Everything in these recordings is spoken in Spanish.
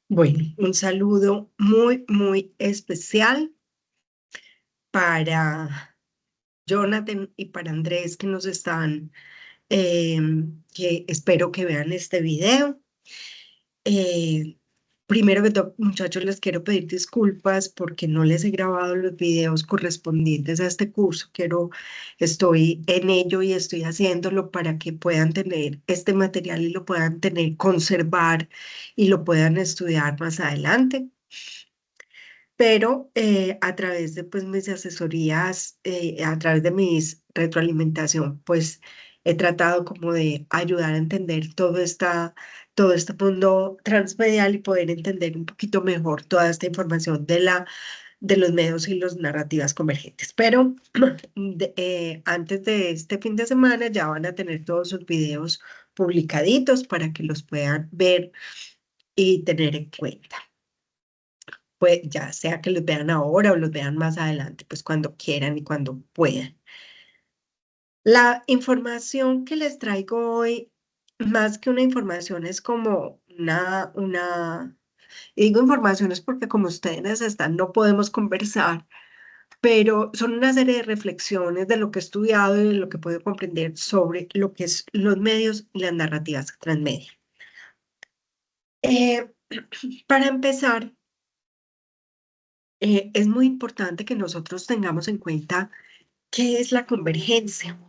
Bueno, un saludo muy, muy especial para Jonathan y para Andrés que nos están, que espero que vean este video. Eh, Primero que todo, muchachos, les quiero pedir disculpas porque no les he grabado los videos correspondientes a este curso. Estoy en ello y estoy haciéndolo para que puedan tener este material y lo puedan tener, conservar y lo puedan estudiar más adelante. Pero a través de pues, mis asesorías, a través de mis retroalimentación, pues he tratado como de ayudar a entender todo este mundo transmedial y poder entender un poquito mejor toda esta información de los medios y las narrativas convergentes. Pero antes de este fin de semana ya van a tener todos sus videos publicaditos para que los puedan ver y tener en cuenta, pues ya sea que los vean ahora o los vean más adelante, pues cuando quieran y cuando puedan. La información que les traigo hoy, más que una información, es como y digo informaciones porque como ustedes están, no podemos conversar, pero son una serie de reflexiones de lo que he estudiado y de lo que puedo comprender sobre lo que es los medios y las narrativas transmedia. Eh, para empezar, es muy importante que nosotros tengamos en cuenta qué es la convergencia.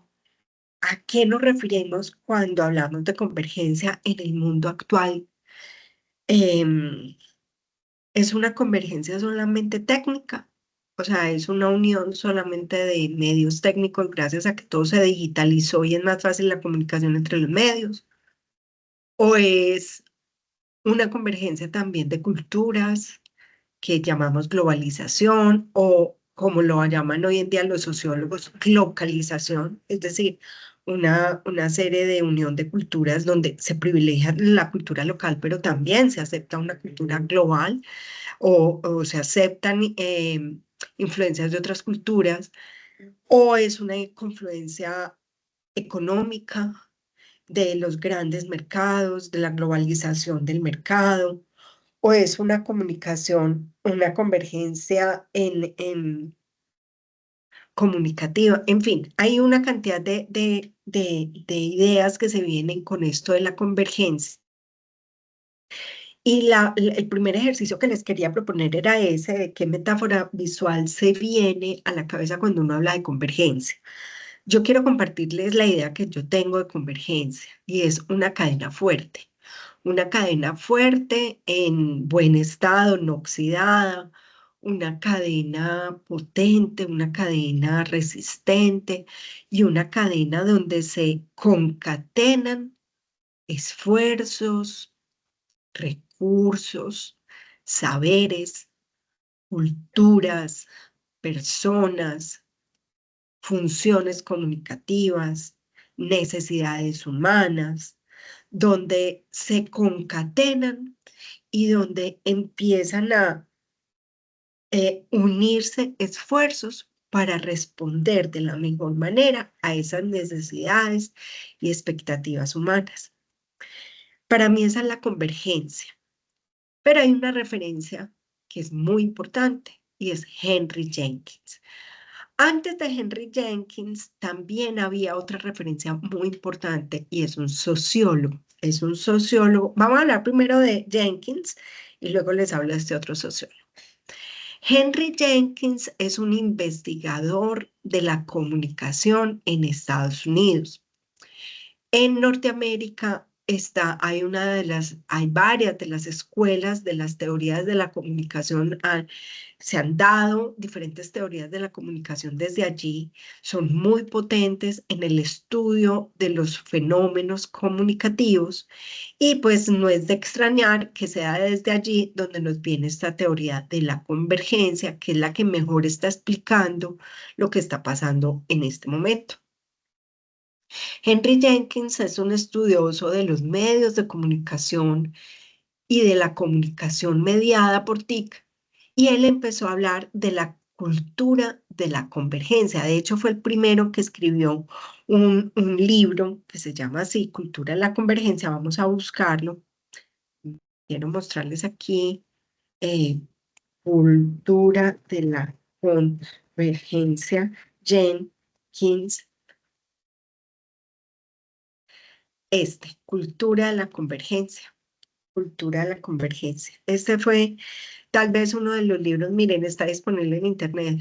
¿A qué nos referimos cuando hablamos de convergencia en el mundo actual? Em, ¿Es una convergencia solamente técnica? O sea, es una unión solamente de medios técnicos gracias a que todo se digitalizó y es más fácil la comunicación entre los medios. ¿O es una convergencia también de culturas que llamamos globalización o como lo llaman hoy en día los sociólogos, localización? Es decir, una serie de unión de culturas donde se privilegia la cultura local, pero también se acepta una cultura global o se aceptan influencias de otras culturas, o es una confluencia económica de los grandes mercados, de la globalización del mercado, o es una comunicación, una convergencia comunicativa. En fin, hay una cantidad de ideas que se vienen con esto de la convergencia. Y el primer ejercicio que les quería proponer era ese, de qué metáfora visual se viene a la cabeza cuando uno habla de convergencia. Yo quiero compartirles la idea que yo tengo de convergencia y es una cadena fuerte en buen estado, no oxidada, una cadena potente, una cadena resistente y una cadena donde se concatenan esfuerzos, recursos, saberes, culturas, personas, funciones comunicativas, necesidades humanas, donde se concatenan y donde empiezan a unirse esfuerzos para responder de la mejor manera a esas necesidades y expectativas humanas. Para mí esa es la convergencia, pero hay una referencia que es muy importante y es Henry Jenkins. Antes de Henry Jenkins también había otra referencia muy importante y es un sociólogo. Es un sociólogo. Vamos a hablar primero de Jenkins y luego les hablo de este otro sociólogo. Henry Jenkins es un investigador de la comunicación en Estados Unidos. En Norteamérica hay varias de las escuelas de las teorías de la comunicación. Se han dado diferentes teorías de la comunicación desde allí. Son muy potentes en el estudio de los fenómenos comunicativos y pues no es de extrañar que sea desde allí donde nos viene esta teoría de la convergencia, que es la que mejor está explicando lo que está pasando en este momento. Henry Jenkins es un estudioso de los medios de comunicación y de la comunicación mediada por TIC, y él empezó a hablar de la cultura de la convergencia. De hecho, fue el primero que escribió un libro que se llama así, Cultura de la Convergencia. Vamos a buscarlo. quiero mostrarles aquí cultura de la convergencia, Jenkins, cultura de la convergencia, cultura de la convergencia. Este fue tal vez uno de los libros, miren, está disponible en internet.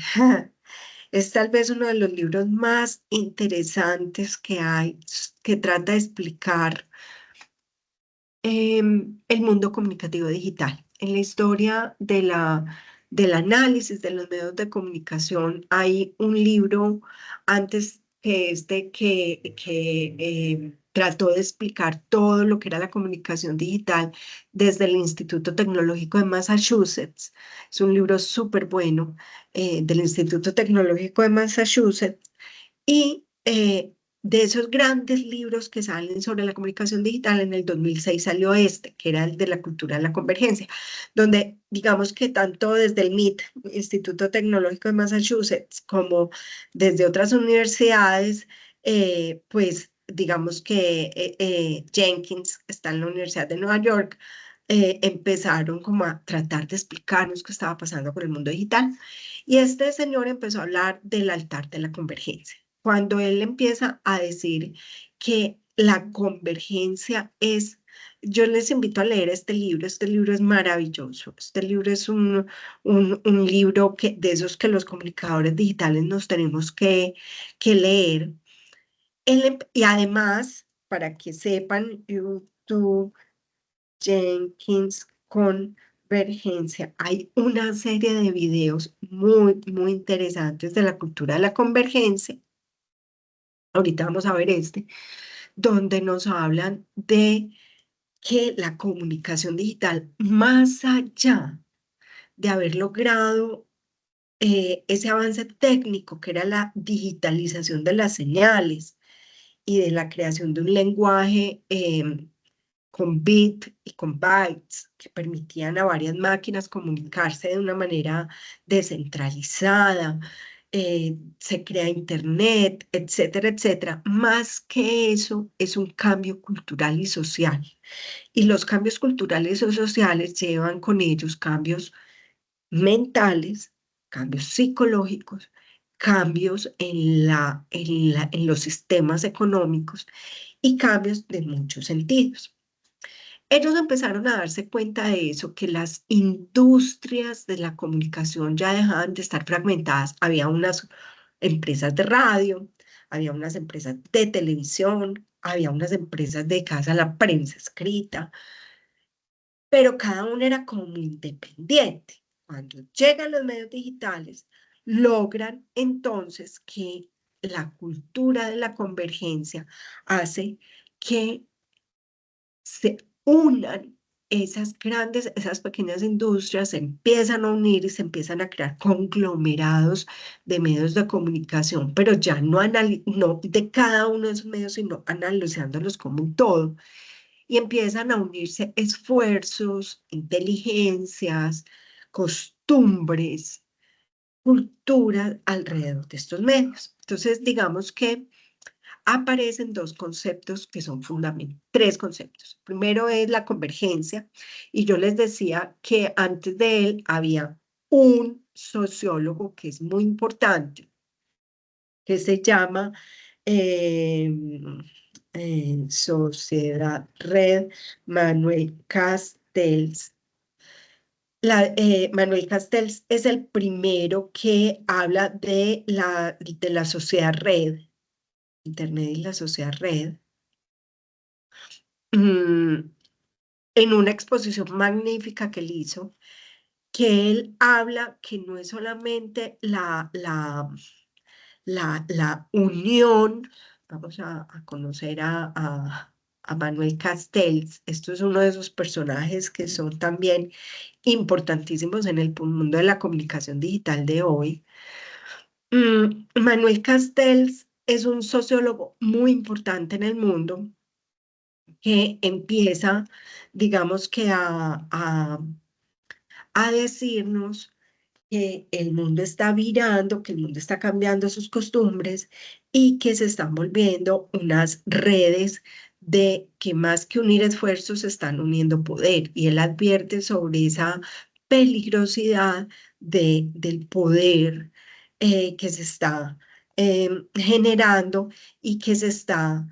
Es tal vez uno de los libros más interesantes que hay, que trata de explicar el mundo comunicativo digital. En la historia del análisis de los medios de comunicación hay un libro antes que que trató de explicar todo lo que era la comunicación digital desde el Instituto Tecnológico de Massachusetts. Es un libro súper bueno del Instituto Tecnológico de Massachusetts y de esos grandes libros que salen sobre la comunicación digital, en el 2006 salió que era el de la cultura de la convergencia, donde digamos que tanto desde el MIT, Instituto Tecnológico de Massachusetts, como desde otras universidades, pues digamos que Jenkins, que está en la Universidad de Nueva York, empezaron como a tratar de explicarnos qué estaba pasando con el mundo digital. Y este señor empezó a hablar del altar de la convergencia. Cuando él empieza a decir que la convergencia es, yo les invito a leer este libro es maravilloso, este libro es un libro de esos que los comunicadores digitales nos tenemos que leer. Y además, para que sepan, YouTube, Jenkins, convergencia. Hay una serie de videos muy, muy interesantes de la cultura de la convergencia. Ahorita vamos a ver donde nos hablan de que la comunicación digital, más allá de haber logrado ese avance técnico que era la digitalización de las señales y de la creación de un lenguaje con bit y con bytes que permitían a varias máquinas comunicarse de una manera descentralizada, se crea Internet, etcétera, etcétera. Más que eso, es un cambio cultural y social. Y los cambios culturales o sociales llevan con ellos cambios mentales, cambios psicológicos, cambios en los sistemas económicos y cambios de muchos sentidos. Ellos empezaron a darse cuenta de eso, que las industrias de la comunicación ya dejaban de estar fragmentadas. Había unas empresas de radio, había unas empresas de televisión, había unas empresas dedicadas a la prensa escrita, pero cada una era como muy independiente. Cuando llegan los medios digitales, logran entonces que la cultura de la convergencia hace que se unan esas pequeñas industrias, se empiezan a unir y se empiezan a crear conglomerados de medios de comunicación, pero ya no de cada uno de esos medios, sino analizándolos como un todo. Y empiezan a unirse esfuerzos, inteligencias, costumbres, cultura alrededor de estos medios. Entonces, digamos que aparecen dos conceptos que son fundamentales, tres conceptos. Primero es la convergencia, y yo les decía que antes de él había un sociólogo que es muy importante, que se llama eh, Sociedad Red Manuel Castells. Manuel Castells es el primero que habla de la sociedad red, Internet y la sociedad red, mm, en una exposición magnífica que él hizo, que él habla que no es solamente la unión, vamos a conocer a Manuel Castells. Esto es uno de esos personajes que son también importantísimos en el mundo de la comunicación digital de hoy. Manuel Castells es un sociólogo muy importante en el mundo que empieza, digamos que a decirnos que el mundo está virando, que el mundo está cambiando sus costumbres y que se están volviendo unas redes de que más que unir esfuerzos se están uniendo poder, y él advierte sobre esa peligrosidad del poder que se está generando y que está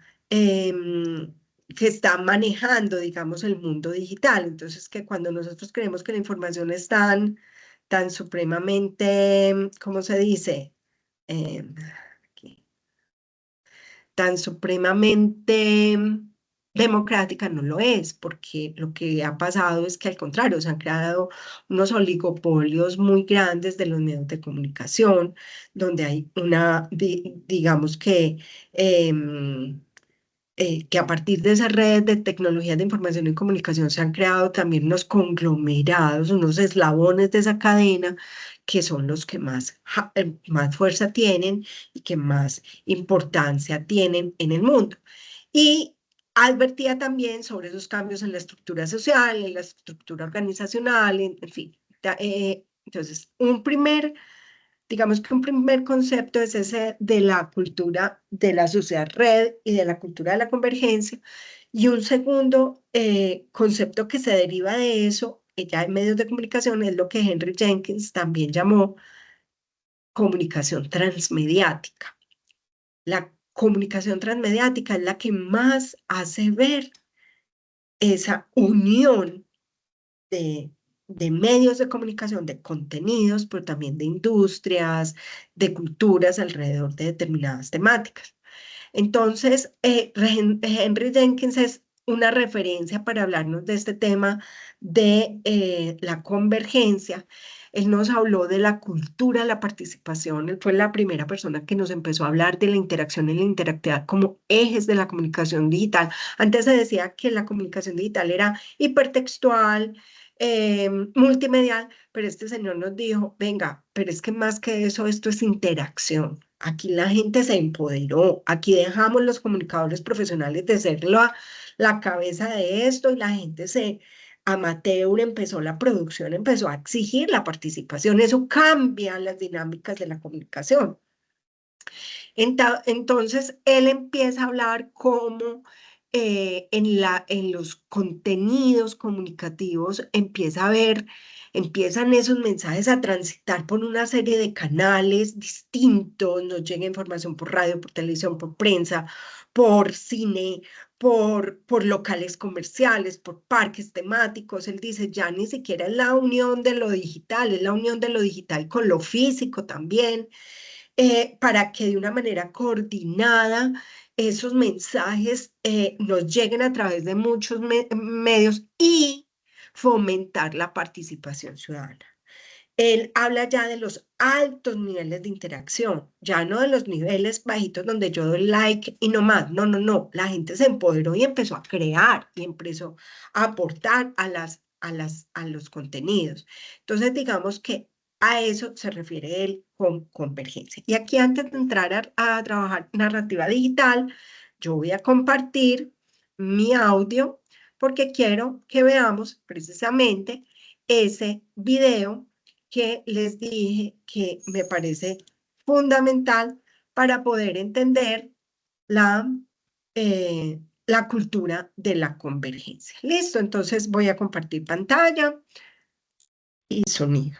manejando, digamos, el mundo digital. Entonces, que cuando nosotros creemos que la información es tan supremamente, ¿cómo se dice? Aquí, tan supremamente democrática, no lo es, porque lo que ha pasado es que al contrario, se han creado unos oligopolios muy grandes de los medios de comunicación, donde hay digamos que a partir de esas redes de tecnologías de información y comunicación se han creado también unos conglomerados, unos eslabones de esa cadena que son los que más fuerza tienen y que más importancia tienen en el mundo. Y advertía también sobre esos cambios en la estructura social, en la estructura organizacional, en fin. Entonces, digamos que un primer concepto es ese de la cultura de la sociedad red y de la cultura de la convergencia, y un segundo concepto que se deriva de eso, ya en medios de comunicación, es lo que Henry Jenkins también llamó comunicación transmediática. La comunicación transmediática es la que más hace ver esa unión de medios de comunicación, de contenidos, pero también de industrias, de culturas alrededor de determinadas temáticas. Entonces, Henry Jenkins es una referencia para hablarnos de este tema de la convergencia. Él nos habló de la cultura de la participación. Él fue la primera persona que nos empezó a hablar de la interacción y la interactividad como ejes de la comunicación digital. Antes se decía que la comunicación digital era hipertextual, multimedial, pero este señor nos dijo, venga, pero es que más que eso, esto es interacción. Aquí la gente se empoderó, aquí dejamos los comunicadores profesionales de ser la cabeza de esto, y la gente amateur, empezó la producción, empezó a exigir la participación. Eso cambia las dinámicas de la comunicación. Entonces, él empieza a hablar cómo en los contenidos comunicativos empiezan esos mensajes a transitar por una serie de canales distintos. Nos llega información por radio, por televisión, por prensa, por cine, por locales comerciales, por parques temáticos. Él dice, ya ni siquiera es la unión de lo digital, es la unión de lo digital con lo físico también, para que de una manera coordinada esos mensajes nos lleguen a través de muchos medios y fomentar la participación ciudadana. Él habla ya de los altos niveles de interacción, ya no de los niveles bajitos donde yo doy like y no más. No, no, no. La gente se empoderó y empezó a crear y empezó a aportar a los contenidos. Entonces, digamos que a eso se refiere él con convergencia. Y aquí, antes de entrar a trabajar narrativa digital, yo voy a compartir mi audio porque quiero que veamos precisamente ese video que les dije que me parece fundamental para poder entender la cultura de la convergencia. Listo, entonces voy a compartir pantalla y sonido.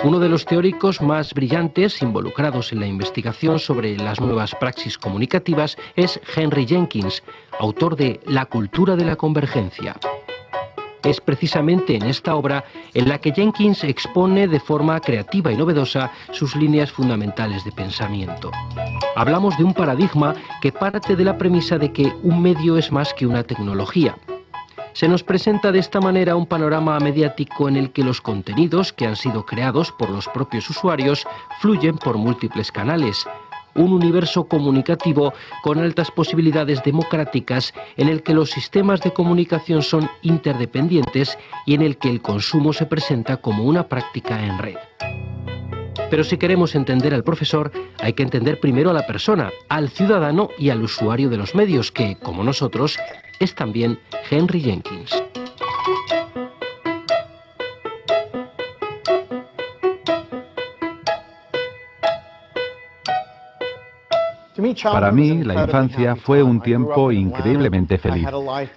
Uno de los teóricos más brillantes involucrados en la investigación sobre las nuevas praxis comunicativas es Henry Jenkins, autor de La cultura de la convergencia. Es precisamente en esta obra en la que Jenkins expone de forma creativa y novedosa sus líneas fundamentales de pensamiento. Hablamos de un paradigma que parte de la premisa de que un medio es más que una tecnología. Se nos presenta de esta manera un panorama mediático en el que los contenidos que han sido creados por los propios usuarios fluyen por múltiples canales. Un universo comunicativo con altas posibilidades democráticas en el que los sistemas de comunicación son interdependientes y en el que el consumo se presenta como una práctica en red. Pero si queremos entender al profesor, hay que entender primero a la persona, al ciudadano y al usuario de los medios, que, como nosotros, es también Henry Jenkins. Para mí, la infancia fue un tiempo increíblemente feliz.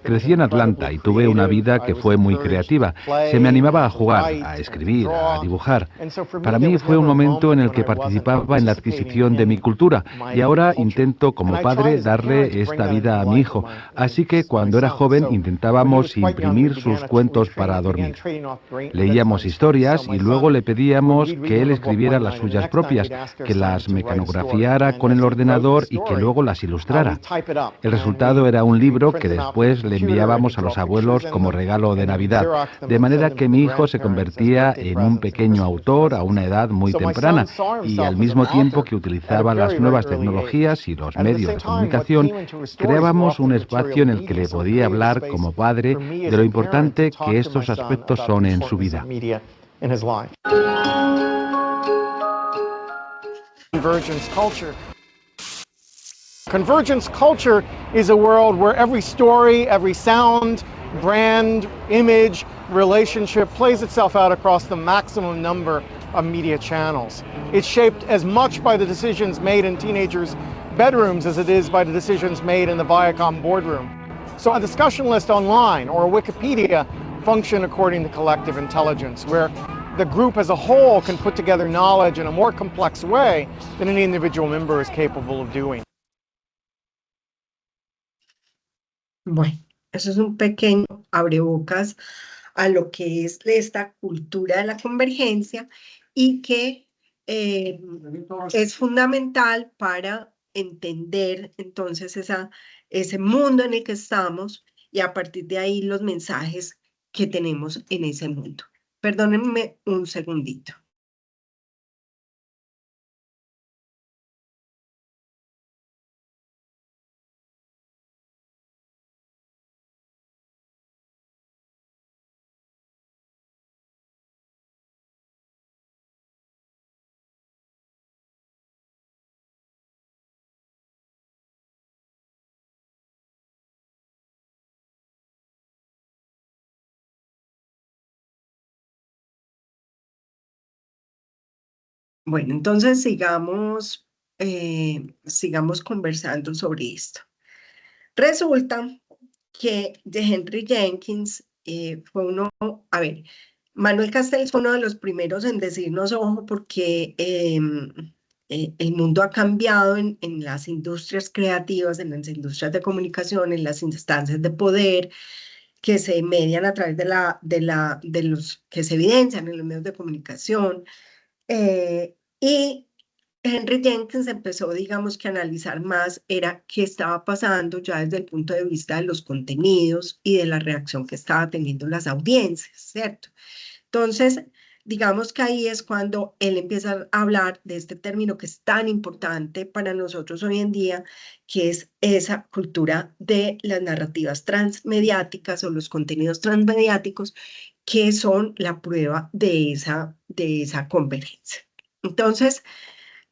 Crecí en Atlanta y tuve una vida que fue muy creativa. Se me animaba a jugar, a escribir, a dibujar. Para mí fue un momento en el que participaba en la adquisición de mi cultura y ahora intento como padre darle esta vida a mi hijo. Así que cuando era joven intentábamos imprimir sus cuentos para dormir. Leíamos historias y luego le pedíamos que él escribiera las suyas propias, que las mecanografiara con el ordenador y que luego las ilustrara. El resultado era un libro que después le enviábamos a los abuelos como regalo de Navidad, de manera que mi hijo se convertía en un pequeño autor a una edad muy temprana y al mismo tiempo que utilizaba las nuevas tecnologías y los medios de comunicación, creábamos un espacio en el que le podía hablar como padre de lo importante que estos aspectos son en su vida. Convergence culture. Convergence culture is a world where every story, every sound, brand, image, relationship plays itself out across the maximum number of media channels. It's shaped as much by the decisions made in teenagers' bedrooms as it is by the decisions made in the Viacom boardroom. So a discussion list online or a Wikipedia function according to collective intelligence, where the group as a whole can put together knowledge in a more complex way than any individual member is capable of doing. Bueno, eso es un pequeño abrebocas a lo que es esta cultura de la convergencia y que es fundamental para entender entonces ese mundo en el que estamos y a partir de ahí los mensajes que tenemos en ese mundo. Perdónenme un segundito. Bueno, entonces sigamos conversando sobre esto. Resulta que de Henry Jenkins fue uno, a ver, Manuel Castells fue uno de los primeros en decirnos, ojo, porque el mundo ha cambiado en las industrias creativas, en las industrias de comunicación, en las instancias de poder que se median a través de los que se evidencian en los medios de comunicación. Y Henry Jenkins empezó, digamos, que a analizar más era qué estaba pasando ya desde el punto de vista de los contenidos y de la reacción que estaba teniendo las audiencias, ¿cierto? Entonces, digamos que ahí es cuando él empieza a hablar de este término que es tan importante para nosotros hoy en día, que es esa cultura de las narrativas transmediáticas o los contenidos transmediáticos, que son la prueba de esa convergencia. Entonces,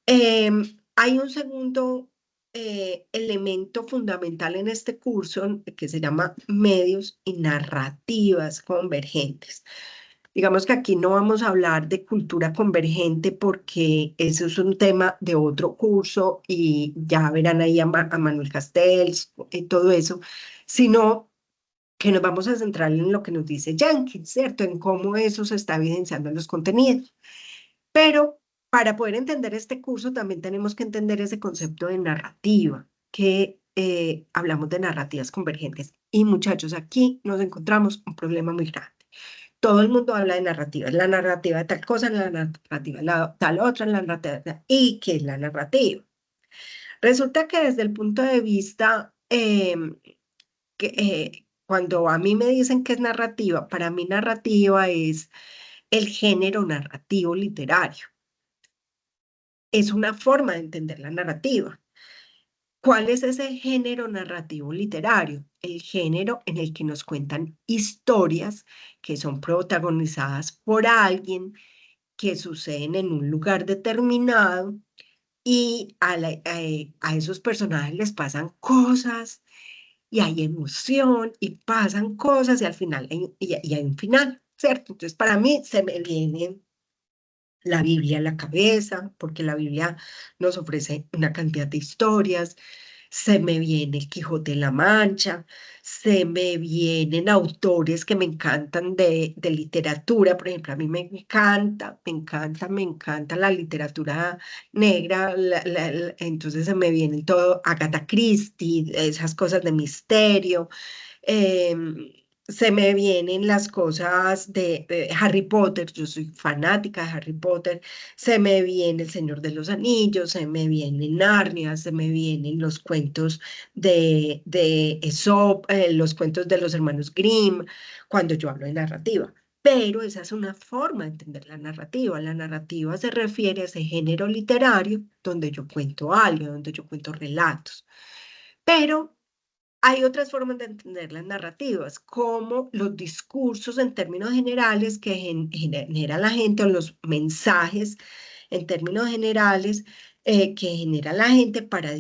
hay un segundo elemento fundamental en este curso que se llama medios y narrativas convergentes. Digamos que aquí no vamos a hablar de cultura convergente porque eso es un tema de otro curso y ya verán ahí a Manuel Castells y todo eso, sino que nos vamos a centrar en lo que nos dice Jenkins, ¿cierto? En cómo eso se está evidenciando en los contenidos. Pero para poder entender este curso también tenemos que entender ese concepto de narrativa, que hablamos de narrativas convergentes. Y muchachos, aquí nos encontramos un problema muy grande. Todo el mundo habla de narrativas, la narrativa de tal cosa, la narrativa de tal otra, la narrativa. ¿Y qué es la narrativa? Resulta que desde el punto de vista cuando a mí me dicen que es narrativa, para mí narrativa es el género narrativo literario. Es una forma de entender la narrativa. ¿Cuál es ese género narrativo literario? El género en el que nos cuentan historias que son protagonizadas por alguien que suceden en un lugar determinado y a esos personajes les pasan cosas y hay emoción y pasan cosas y al final y hay un final, ¿cierto? Entonces para mí se me viene la Biblia a la cabeza, porque la Biblia nos ofrece una cantidad de historias. Se me viene el Quijote de la Mancha, se me vienen autores que me encantan de literatura. Por ejemplo, a mí me encanta, me encanta, me encanta la literatura negra. Entonces se me vienen todo Agatha Christie, esas cosas de misterio. Se me vienen las cosas de Harry Potter, yo soy fanática de Harry Potter. Se me viene El Señor de los Anillos, se me viene Narnia, se me vienen los cuentos de Aesop, los cuentos de los hermanos Grimm, cuando yo hablo de narrativa. Pero esa es una forma de entender la narrativa. La narrativa se refiere a ese género literario donde yo cuento algo, donde yo cuento relatos. Pero hay otras formas de entender las narrativas, como los discursos en términos generales que genera la gente, o los mensajes en términos generales que genera la gente para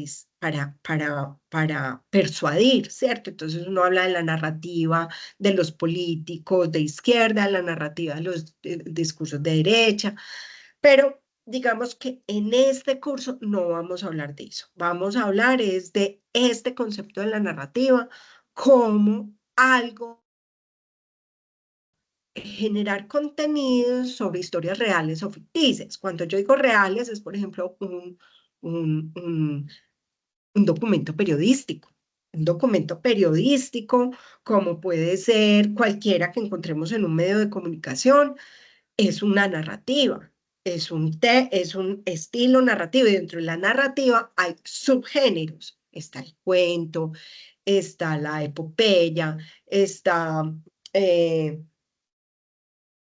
persuadir, ¿cierto? Entonces uno habla de la narrativa de los políticos de izquierda, la narrativa de los discursos de derecha, pero digamos que en este curso no vamos a hablar de eso. Vamos a hablar es de este concepto de la narrativa como algo, generar contenidos sobre historias reales o ficticias. Cuando yo digo reales es, por ejemplo, un, un, un documento periodístico. Un documento periodístico, como puede ser cualquiera que encontremos en un medio de comunicación, es una narrativa, es un estilo narrativo, y dentro de la narrativa hay subgéneros. Está el cuento, está la epopeya, eh,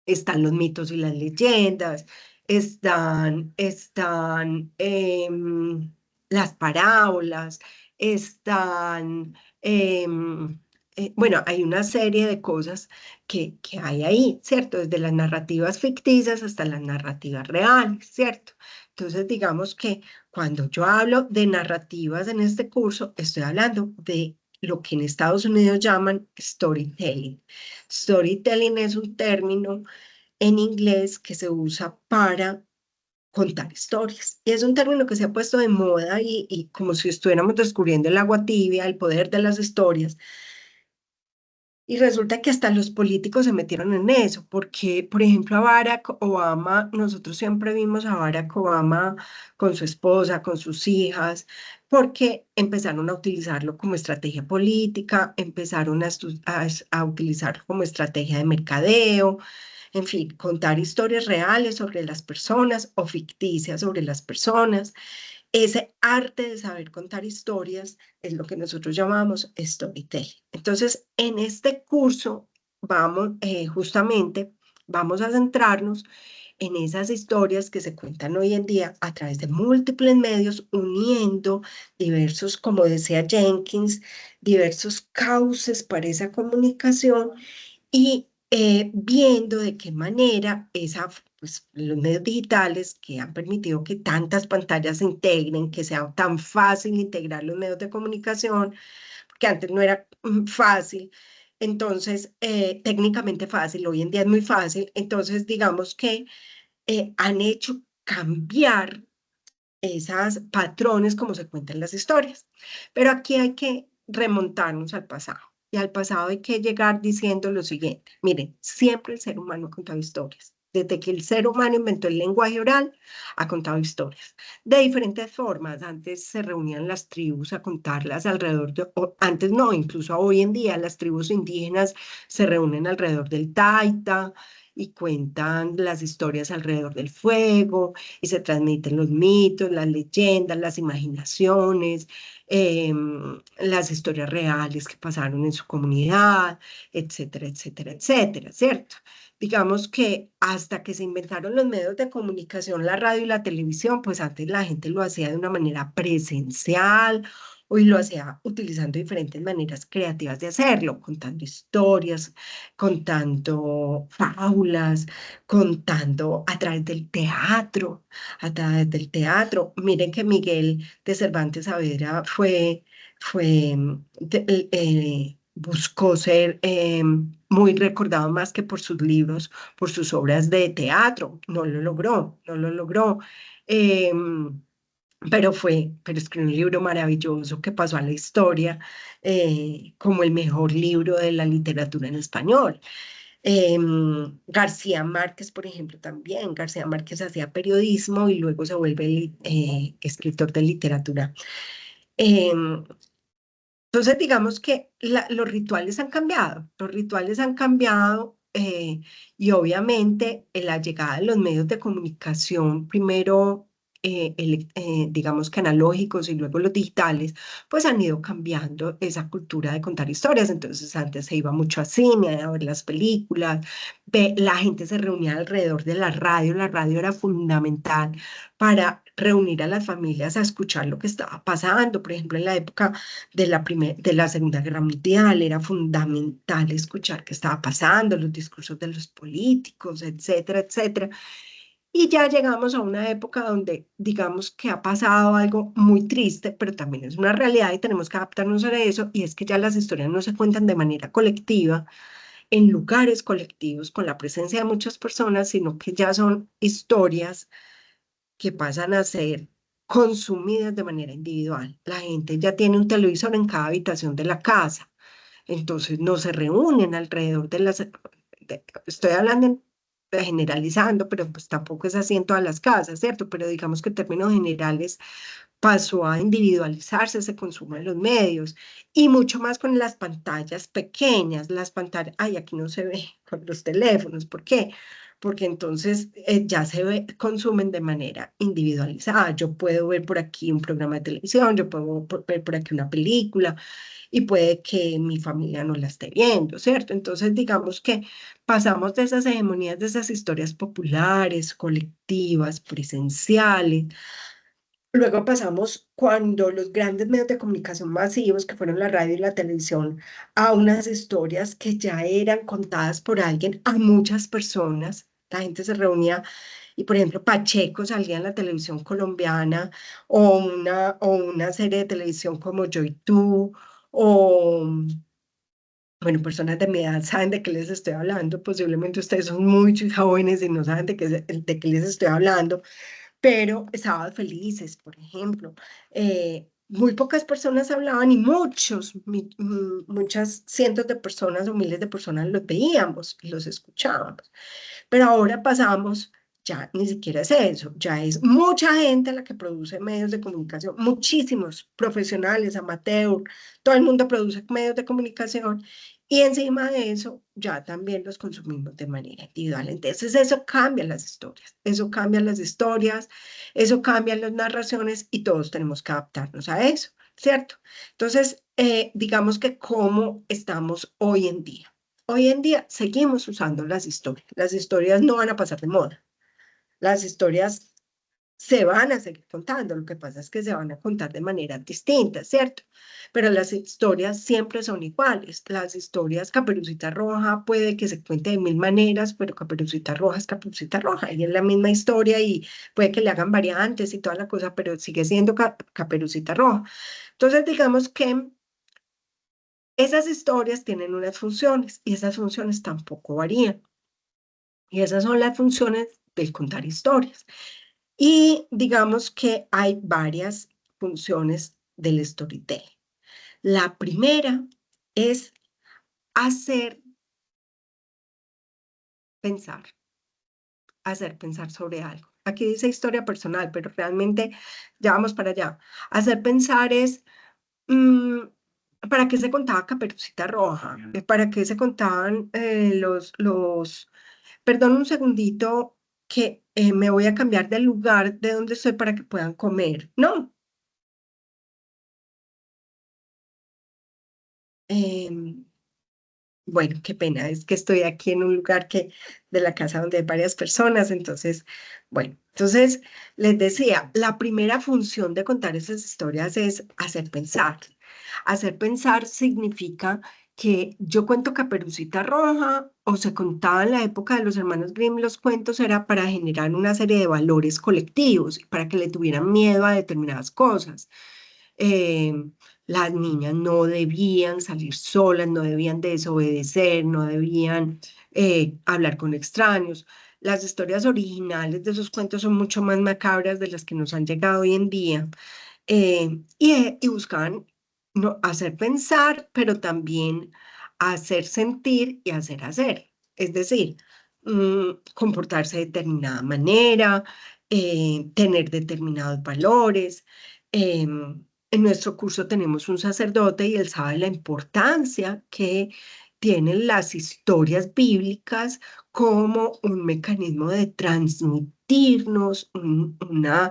están los mitos y las leyendas, están las parábolas, están, bueno, hay una serie de cosas que hay ahí, ¿cierto? Desde las narrativas ficticias hasta las narrativas reales, ¿cierto? Entonces, digamos que cuando yo hablo de narrativas en este curso, estoy hablando de lo que en Estados Unidos llaman storytelling. Storytelling es un término en inglés que se usa para contar historias. Y es un término que se ha puesto de moda y como si estuviéramos descubriendo el agua tibia, el poder de las historias. Y resulta que hasta los políticos se metieron en eso, porque, por ejemplo, a Barack Obama, nosotros siempre vimos a Barack Obama con su esposa, con sus hijas, porque empezaron a utilizarlo como estrategia política, empezaron a utilizarlo como estrategia de mercadeo, en fin, contar historias reales sobre las personas o ficticias sobre las personas. Ese arte de saber contar historias es lo que nosotros llamamos storytelling. Entonces, en este curso justamente vamos a centrarnos en esas historias que se cuentan hoy en día a través de múltiples medios, uniendo diversos, como decía Jenkins, diversos cauces para esa comunicación y viendo de qué manera pues, los medios digitales que han permitido que tantas pantallas se integren, que sea tan fácil integrar los medios de comunicación, que antes no era fácil, entonces técnicamente fácil, hoy en día es muy fácil, entonces digamos que han hecho cambiar esos patrones como se cuentan las historias. Pero aquí hay que remontarnos al pasado. Y al pasado hay que llegar diciendo lo siguiente. Miren, siempre el ser humano ha contado historias. Desde que el ser humano inventó el lenguaje oral, ha contado historias. De diferentes formas. Antes se reunían las tribus a contarlas alrededor antes no, incluso hoy en día las tribus indígenas se reúnen alrededor del taita y cuentan las historias alrededor del fuego y se transmiten los mitos, las leyendas, las imaginaciones, las historias reales que pasaron en su comunidad, etcétera, etcétera, etcétera, ¿cierto? Digamos que hasta que se inventaron los medios de comunicación, la radio y la televisión, pues antes la gente lo hacía de una manera presencial, hoy lo hacía utilizando diferentes maneras creativas de hacerlo, contando historias, contando fábulas, contando a través del teatro, a través del teatro. Miren que Miguel de Cervantes Saavedra buscó ser muy recordado más que por sus libros, por sus obras de teatro. No lo logró, no lo logró. Em, pero escribió un libro maravilloso que pasó a la historia como el mejor libro de la literatura en español. García Márquez, por ejemplo, también. García Márquez hacía periodismo y luego se vuelve escritor de literatura. Em, entonces, digamos que los rituales han cambiado, los rituales han cambiado y obviamente la llegada de los medios de comunicación, primero, digamos que analógicos y luego los digitales, pues han ido cambiando esa cultura de contar historias. Entonces, antes se iba mucho a cine, a ver las películas, la gente se reunía alrededor de la radio era fundamental para reunir a las familias a escuchar lo que estaba pasando. Por ejemplo, en la época de la Segunda Guerra Mundial, era fundamental escuchar qué estaba pasando, los discursos de los políticos, etcétera, etcétera. Y ya llegamos a una época donde digamos que ha pasado algo muy triste, pero también es una realidad y tenemos que adaptarnos a eso, y es que ya las historias no se cuentan de manera colectiva, en lugares colectivos, con la presencia de muchas personas, sino que ya son historias que pasan a ser consumidas de manera individual. La gente ya tiene un televisor en cada habitación de la casa, entonces no se reúnen alrededor de las... estoy hablando generalizando, pero pues tampoco es así en todas las casas, ¿cierto? Pero digamos que en términos generales pasó a individualizarse ese consumo de los medios y mucho más con las pantallas pequeñas, las pantallas, ay, aquí no se ve con los teléfonos, ¿por qué? Porque entonces ya se consumen de manera individualizada. Yo puedo ver por aquí un programa de televisión, yo puedo ver por aquí una película y puede que mi familia no la esté viendo, ¿cierto? Entonces digamos que pasamos de esas hegemonías, de esas historias populares, colectivas, presenciales. Luego pasamos cuando los grandes medios de comunicación masivos, que fueron la radio y la televisión, a unas historias que ya eran contadas por alguien a muchas personas. La gente se reunía y, por ejemplo, Pacheco salía en la televisión colombiana o una serie de televisión como Yo y Tú, o, bueno, personas de mi edad saben de qué les estoy hablando. Posiblemente ustedes son muy jóvenes y no saben de qué les estoy hablando, pero Sábados Felices, por ejemplo. Muy pocas personas hablaban y muchas cientos de personas o miles de personas los veíamos y los escuchábamos. Pero ahora pasamos, ya ni siquiera es eso, ya es mucha gente la que produce medios de comunicación, muchísimos profesionales, amateur, todo el mundo produce medios de comunicación y encima de eso ya también los consumimos de manera individual. Entonces eso cambia las historias, eso cambia las historias, eso cambia las narraciones y todos tenemos que adaptarnos a eso, ¿cierto? Entonces, digamos que cómo estamos hoy en día. Hoy en día seguimos usando las historias. Las historias no van a pasar de moda. Las historias se van a seguir contando. Lo que pasa es que se van a contar de manera distinta, ¿cierto? Pero las historias siempre son iguales. Las historias Caperucita Roja puede que se cuente de mil maneras, pero Caperucita Roja es Caperucita Roja y es la misma historia y puede que le hagan variantes y toda la cosa, pero sigue siendo Caperucita Roja. Entonces, digamos que esas historias tienen unas funciones y esas funciones tampoco varían. Y esas son las funciones del contar historias. Y digamos que hay varias funciones del storytelling. La primera es hacer pensar, hacer pensar sobre algo. Aquí dice historia personal, pero realmente ya vamos para allá. Hacer pensar es mm, ¿para qué se contaba Caperucita Roja? ¿Para qué se contaban Perdón un segundito que me voy a cambiar del lugar de donde estoy para que puedan comer. No. Em, bueno, qué pena, es que estoy aquí en un lugar de la casa donde hay varias personas, entonces, bueno, entonces les decía, la primera función de contar esas historias es hacer pensar. Hacer pensar significa que yo cuento Caperucita Roja o se contaba en la época de los hermanos Grimm los cuentos era para generar una serie de valores colectivos, para que le tuvieran miedo a determinadas cosas. Eh, las niñas no debían salir solas, no debían desobedecer, no debían hablar con extraños. Las historias originales de esos cuentos son mucho más macabras de las que nos han llegado hoy en día, y buscaban no, hacer pensar, pero también hacer sentir y hacer hacer. Es decir, comportarse de determinada manera, tener determinados valores. En nuestro curso tenemos un sacerdote y él sabe la importancia que tienen las historias bíblicas como un mecanismo de transmitirnos una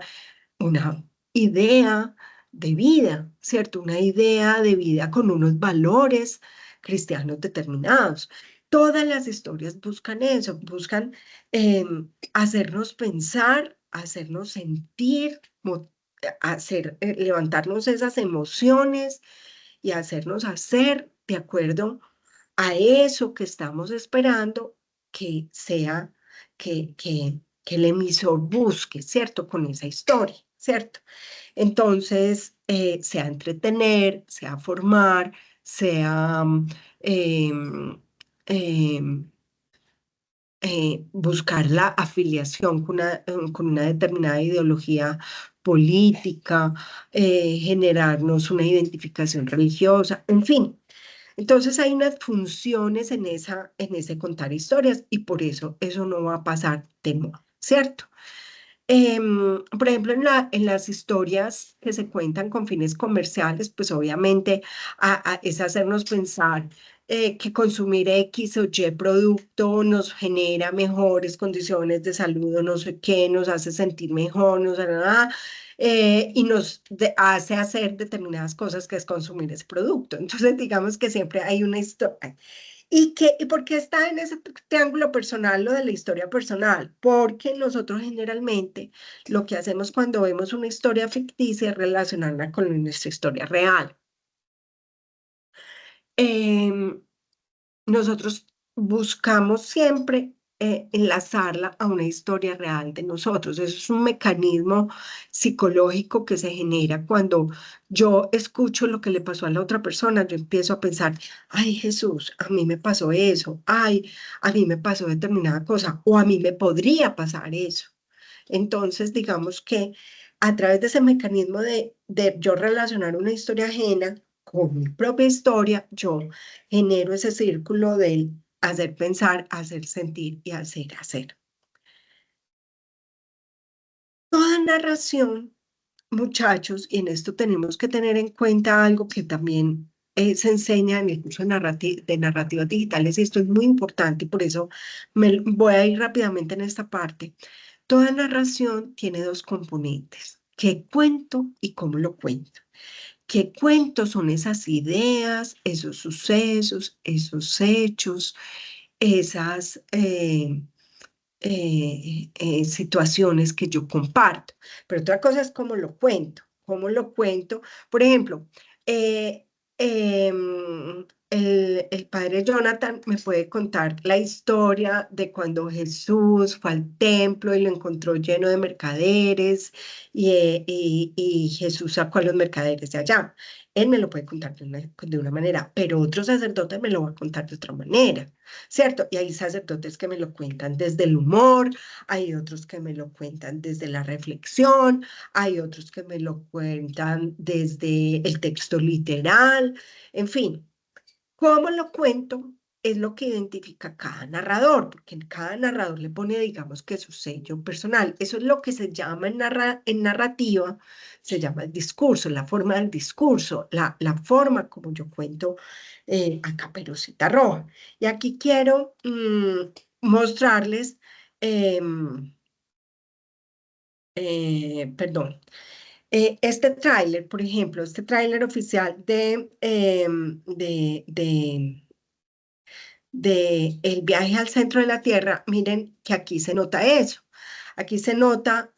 idea de vida, ¿cierto? Una idea de vida con unos valores cristianos determinados. Todas las historias buscan eso, buscan hacernos pensar, hacernos sentir, levantarnos esas emociones y hacernos hacer de acuerdo a eso que estamos esperando que sea, que el emisor busque, ¿cierto? Con esa historia, ¿cierto? Entonces, sea entretener, sea formar, sea em, em, buscar la afiliación con una determinada ideología política, generarnos una identificación religiosa, en fin. Entonces hay unas funciones en ese contar historias y por eso no va a pasar de moda, ¿cierto? Por ejemplo, en las historias que se cuentan con fines comerciales, pues obviamente es hacernos pensar que consumir X o Y producto nos genera mejores condiciones de salud o no sé qué, nos hace sentir mejor, y hace hacer determinadas cosas que es consumir ese producto. Entonces, digamos que siempre hay una historia. ¿Y por qué está en ese triángulo personal lo de la historia personal? Porque nosotros generalmente lo que hacemos cuando vemos una historia ficticia es relacionarla con nuestra historia real. Em, Nosotros buscamos siempre enlazarla a una historia real de nosotros. Eso es un mecanismo psicológico que se genera cuando yo escucho lo que le pasó a la otra persona. Yo empiezo a pensar, ay Jesús, a mí me pasó eso, ay, a mí me pasó determinada cosa, o a mí me podría pasar eso. Entonces, digamos que a través de ese mecanismo de yo relacionar una historia ajena con mi propia historia, yo genero ese círculo del hacer pensar, hacer sentir y hacer hacer. Toda narración, muchachos, y en esto tenemos que tener en cuenta algo que también se enseña en el curso de narrativas digitales, y esto es muy importante y por eso me voy a ir rápidamente en esta parte. Toda narración tiene dos componentes: qué cuento y cómo lo cuento. ¿Qué cuento? Son esas ideas, esos sucesos, esos hechos, esas situaciones que yo comparto. Pero otra cosa es cómo lo cuento. ¿Cómo lo cuento? Por ejemplo, eh, el padre Jonathan me puede contar la historia de cuando Jesús fue al templo y lo encontró lleno de mercaderes y Jesús sacó a los mercaderes de allá. Él me lo puede contar de una manera, pero otro sacerdote me lo va a contar de otra manera, ¿cierto? Y hay sacerdotes que me lo cuentan desde el humor, hay otros que me lo cuentan desde la reflexión, hay otros que me lo cuentan desde el texto literal, en fin. ¿Cómo lo cuento? Es lo que identifica a cada narrador, porque cada narrador le pone, digamos, que su sello personal. Eso es lo que se llama en narrativa, se llama el discurso, la forma del discurso, la forma como yo cuento a Caperucita Roja. Y aquí quiero mostrarles, em, perdón, este tráiler, por ejemplo, este tráiler oficial de El viaje al centro de la Tierra. Miren que aquí se nota eso. Aquí se nota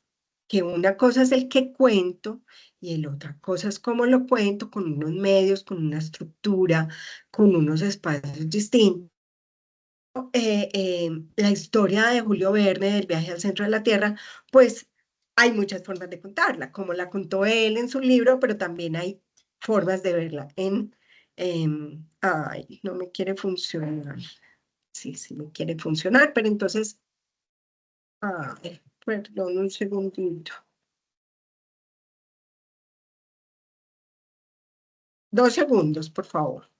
que una cosa es el que cuento y la otra cosa es cómo lo cuento, con unos medios, con una estructura, con unos espacios distintos. La historia de Julio Verne del viaje al centro de la Tierra, pues hay muchas formas de contarla, como la contó él en su libro, pero también hay formas de verla. Ay, no me quiere funcionar. Sí, sí me quiere funcionar, pero entonces, ay, perdón, un segundito. 2 segundos, por favor.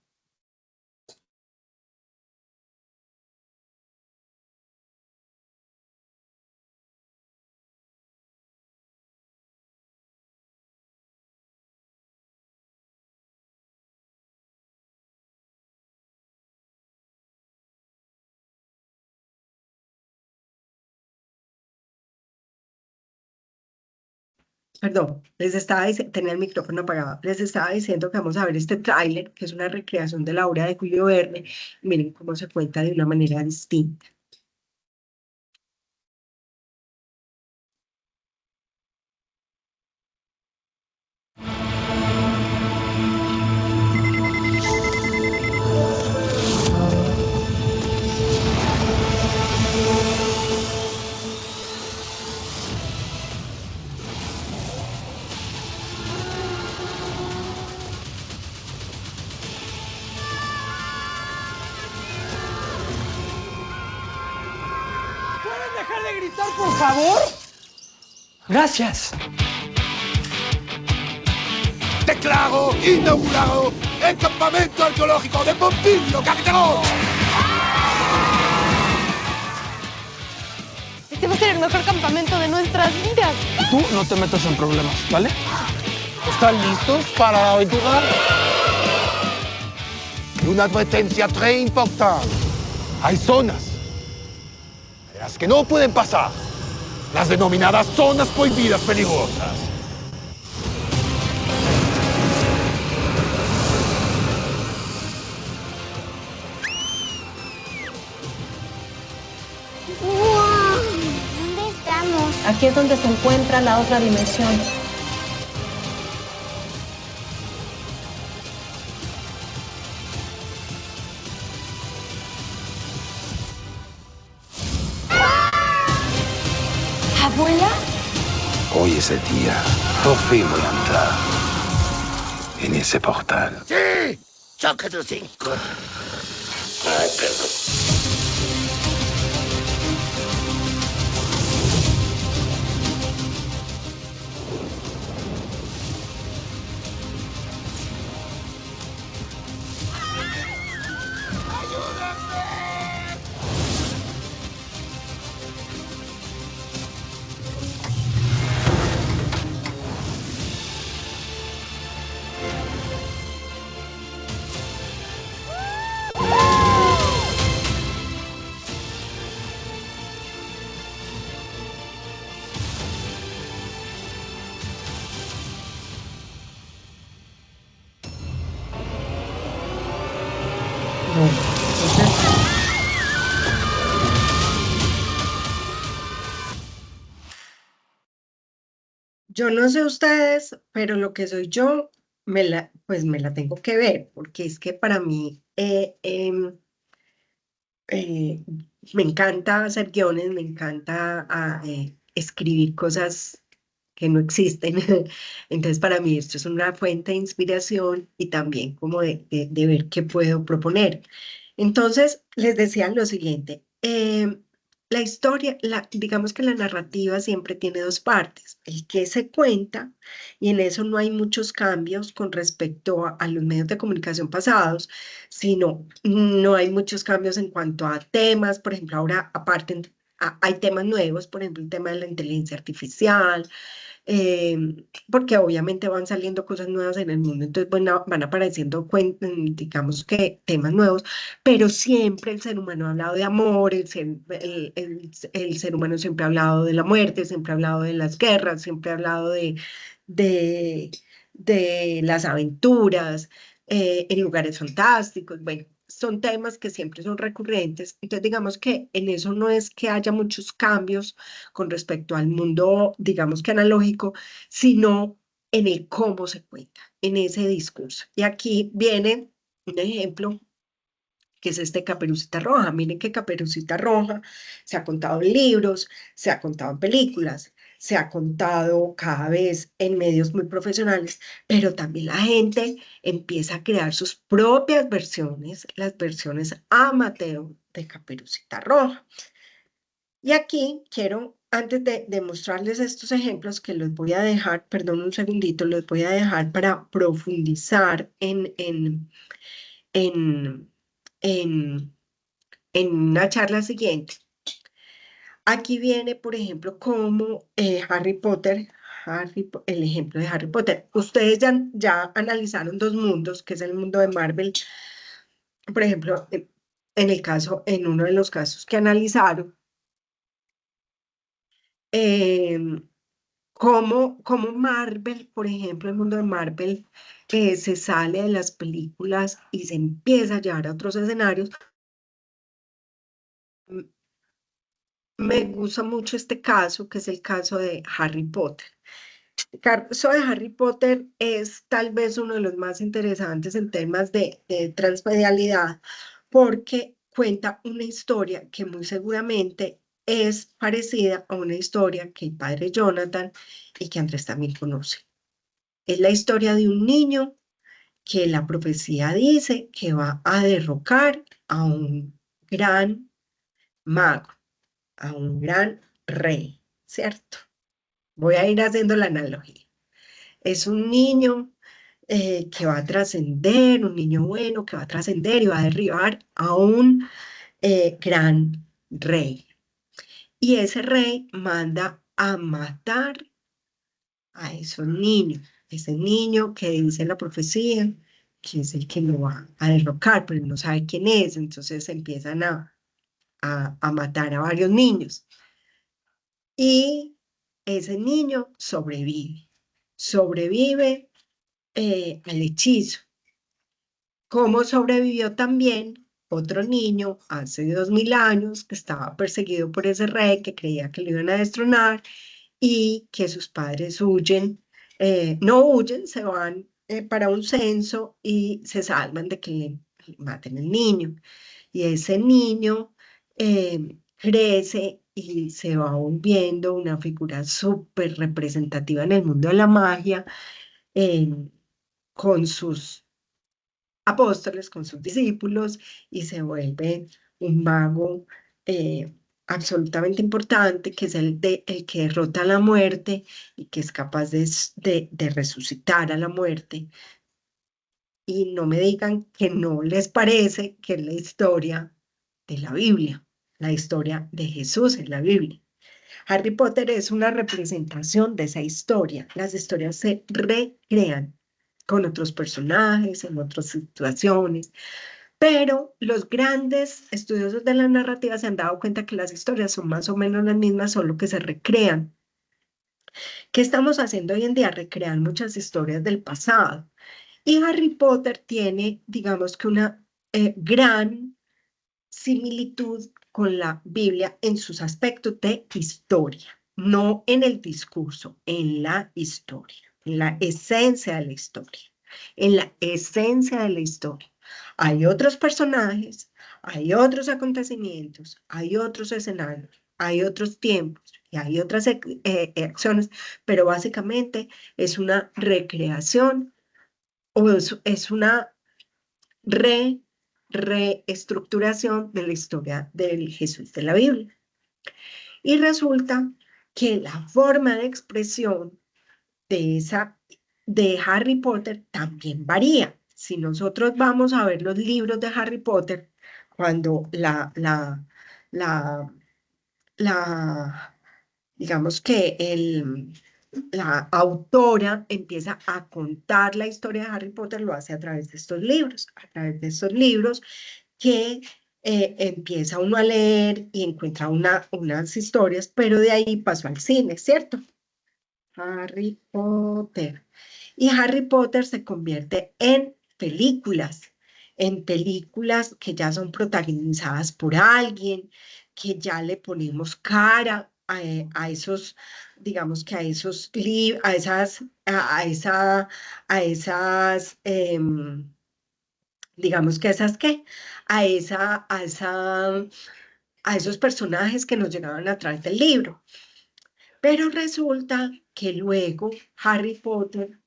Perdón, les estaba diciendo, tenía el micrófono apagado, les estaba diciendo que vamos a ver este tráiler, que es una recreación de la obra de Julio Verne. Miren cómo se cuenta de una manera distinta. ¿Pueden dejar de gritar, por favor? Gracias. Declaro inaugurado el campamento arqueológico de Pompilio Calderón. Este va a ser el mejor campamento de nuestras vidas. Tú no te metas en problemas, ¿vale? ¿Están listos para la aventura? Y una advertencia très importante. Hay zonas en las que no pueden pasar. Las denominadas zonas prohibidas peligrosas. ¡Wow! ¿Dónde estamos? Aquí es donde se encuentra la otra dimensión. ¿Abuela? Hoy es el día. Por fin voy a entrar en ese portal. ¡Sí! ¡Choque de 5! Ay, perdón. Yo no sé ustedes, pero lo que soy yo, pues me la tengo que ver, porque es que para mí eh, me encanta hacer guiones, me encanta escribir cosas que no existen. Entonces, para mí esto es una fuente de inspiración y también como de ver qué puedo proponer. Entonces, les decía lo siguiente. La historia, digamos que la narrativa siempre tiene dos partes, el que se cuenta, y en eso no hay muchos cambios con respecto a los medios de comunicación pasados, sino no hay muchos cambios en cuanto a temas. Por ejemplo, ahora aparte hay temas nuevos, por ejemplo, el tema de la inteligencia artificial, eh, porque obviamente van saliendo cosas nuevas en el mundo, entonces van apareciendo, digamos que temas nuevos, pero siempre el ser humano ha hablado de amor, el ser humano siempre ha hablado de la muerte, siempre ha hablado de las guerras, siempre ha hablado de, de las aventuras, en lugares fantásticos. Bueno, son temas que siempre son recurrentes, entonces digamos que en eso no es que haya muchos cambios con respecto al mundo, digamos que analógico, sino en el cómo se cuenta, en ese discurso. Y aquí viene un ejemplo que es este Caperucita Roja. Miren que Caperucita Roja se ha contado en libros, se ha contado en películas, se ha contado cada vez en medios muy profesionales, pero también la gente empieza a crear sus propias versiones, las versiones amateur de Caperucita Roja. Y aquí quiero, antes de mostrarles estos ejemplos, que los voy a dejar, perdón un segundito, los voy a dejar para profundizar en una charla siguiente. Aquí viene, por ejemplo, como Harry Potter, el ejemplo de Harry Potter. Ustedes ya analizaron dos mundos, que es el mundo de Marvel. Por ejemplo, en uno de los casos que analizaron, como Marvel, por ejemplo, el mundo de Marvel se sale de las películas y se empieza a llevar a otros escenarios. Me gusta mucho este caso, que es el caso de Harry Potter. El caso de Harry Potter es tal vez uno de los más interesantes en temas de transmedialidad, porque cuenta una historia que muy seguramente es parecida a una historia que el padre Jonathan y que Andrés también conoce. Es la historia de un niño que la profecía dice que va a derrocar a un gran mago, a un gran rey, ¿cierto? Voy a ir haciendo la analogía. Es un niño que va a trascender, un niño bueno que va a trascender y va a derribar a un gran rey. Y ese rey manda a matar a esos niños. Ese niño que dice la profecía, que es el que lo va a derrocar, pero no sabe quién es, entonces empiezan a matar a varios niños. Y ese niño sobrevive al hechizo. Como sobrevivió también otro niño hace 2000 años que estaba perseguido por ese rey que creía que lo iban a destronar y que sus padres huyen, no huyen, se van para un censo y se salvan de que le maten el niño. Y ese niño crece y se va volviendo una figura súper representativa en el mundo de la magia, eh, con sus apóstoles, con sus discípulos, y se vuelve un mago absolutamente importante, que es el que derrota a la muerte y que es capaz de resucitar a la muerte. Y no me digan que no les parece que es la historia de la Biblia, la historia de Jesús en la Biblia. Harry Potter es una representación de esa historia. Las historias se recrean con otros personajes, en otras situaciones, pero los grandes estudiosos de la narrativa se han dado cuenta que las historias son más o menos las mismas, solo que se recrean. ¿Qué estamos haciendo hoy en día? Recrear muchas historias del pasado. Y Harry Potter tiene, digamos que una gran similitud con la Biblia en sus aspectos de historia, no en el discurso, en la historia, en la esencia de la historia, en la esencia de la historia. Hay otros personajes, hay otros acontecimientos, hay otros escenarios, hay otros tiempos y hay otras acciones, pero básicamente es una recreación o es una reestructuración de la historia del Jesús de la Biblia. Y resulta que la forma de expresión de Harry Potter también varía. Si nosotros vamos a ver los libros de Harry Potter, cuando digamos que la autora empieza a contar la historia de Harry Potter, lo hace a través de estos libros, que empieza uno a leer y encuentra unas historias, pero de ahí pasó al cine, ¿cierto? Harry Potter. Y Harry Potter se convierte en películas que ya son protagonizadas por alguien, que ya le ponemos cara a esos, digamos que a esos libros, a esas, digamos que esas qué, a esa, a esos personajes que nos llegaban a través del libro. Pero resulta que luego Harry Potter